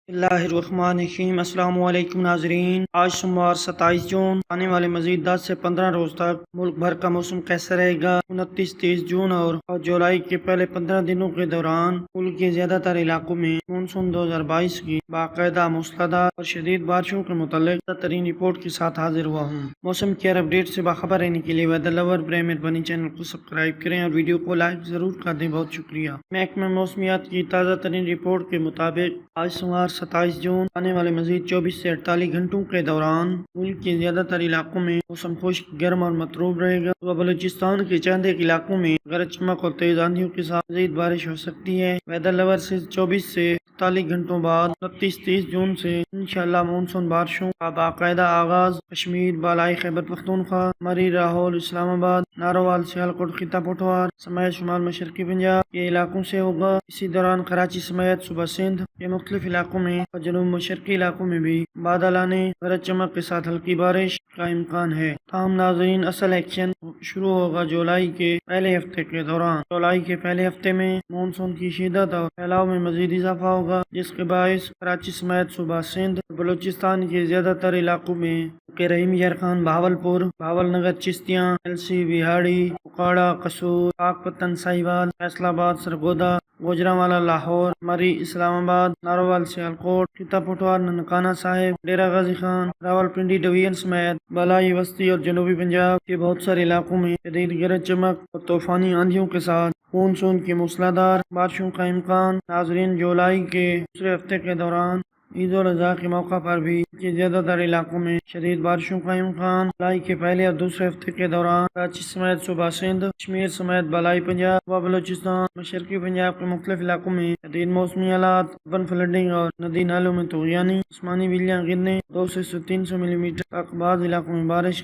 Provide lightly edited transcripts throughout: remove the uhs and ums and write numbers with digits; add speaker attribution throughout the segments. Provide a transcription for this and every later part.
Speaker 1: اللہ الرحمن الرحیم۔ السلام علیکم ناظرین، آج سوموار 27 جون۔ آنے والے مزید 10 سے 15 روز تک ملک بھر کا موسم کیسا رہے گا؟ 29، 30 جون اور جولائی کے پہلے 15 دنوں کے دوران ملک کے زیادہ تر علاقوں میں مونسون 2022 کی باقاعدہ موسلادھار اور شدید بارشوں کے متعلق تازہ ترین رپورٹ کے ساتھ حاضر ہوا ہوں۔ موسم کی ہر اپڈیٹ سے باخبر رہنے کے لیے ویدر لور برائے مہربانی چینل کو سبسکرائب کریں اور ویڈیو کو لائک ضرور کر دیں، بہت شکریہ۔ محکمہ موسمیات کی تازہ ترین رپورٹ کے مطابق آج سوموار 27 جون آنے والے مزید 24 سے 48 گھنٹوں کے دوران ملک کے زیادہ تر علاقوں میں موسم خشک، گرم اور متروب رہے گا اور بلوچستان کے چند ایک علاقوں میں گرج چمک اور تیز آندھیوں کے ساتھ مزید بارش ہو سکتی ہے۔ ویدر لور سے 24 سے 48 گھنٹوں بعد 29-30 جون سے انشاءاللہ مونسون بارشوں کا باقاعدہ آغاز کشمیر، بالائی خیبر پختونخوا، مری، راہول، اسلام آباد، ناروال، سیالکوٹ، خطہ پٹوار سمیت شمال مشرقی پنجاب کے علاقوں سے ہوگا۔ اسی دوران کراچی سمیت صوبہ سندھ کے مختلف علاقوں میں اور جنوب مشرقی علاقوں میں بھی بادل آنے، گرج چمک کے ساتھ ہلکی بارش کا امکان ہے۔ تاہم ناظرین، اصل ایکشن شروع ہوگا جولائی کے پہلے ہفتے کے دوران۔ جولائی کے پہلے ہفتے میں مونسون کی شدت اور پھیلاؤ میں مزید اضافہ ہوگا، جس کے باعث کراچی سمیت صوبہ سندھ اور بلوچستان کے زیادہ تر علاقوں میں رحیم یار خان، بہاولپور، بھاول نگر، چشتیاں، ایلسی، بہاڑی، کھوکھاڑا، قصور، پاکپتن، ساہیوال، فیصل آباد، سرگودا، گوجرانوالہ، لاہور، مری، اسلام آباد، ناروال، سیالکوٹ، خطہ پٹوار، ننکانہ صاحب، ڈیرہ غازی خان، راولپنڈی ڈویژن سمیت بالائی وسطی اور جنوبی پنجاب کے بہت سارے علاقوں میں شدید گرج چمک اور طوفانی آندھیوں کے ساتھ مونسون کی موسلادھار بارشوں کا امکان۔ ناظرین، جولائی کے دوسرے ہفتے کے دوران عید الاضحیٰ کے موقع پر بھی کے زیادہ تر علاقوں میں شدید بارشوں کا امکان۔ جولائی کے پہلے اور دوسرے ہفتے کے دوران کراچی سمیت صوبہ سندھ، کشمیر سمیت بالائی پنجاب، صوبہ بلوچستان، مشرقی پنجاب کے مختلف علاقوں میں شدید موسمی حالات، اوپن فلڈنگ اور ندی نالوں میں طغیانی آسمانی بجلیاں گرنے، 200 سے 300 ملی میٹر تک بعض علاقوں میں بارش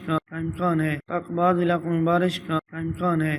Speaker 1: کا امکان ہے۔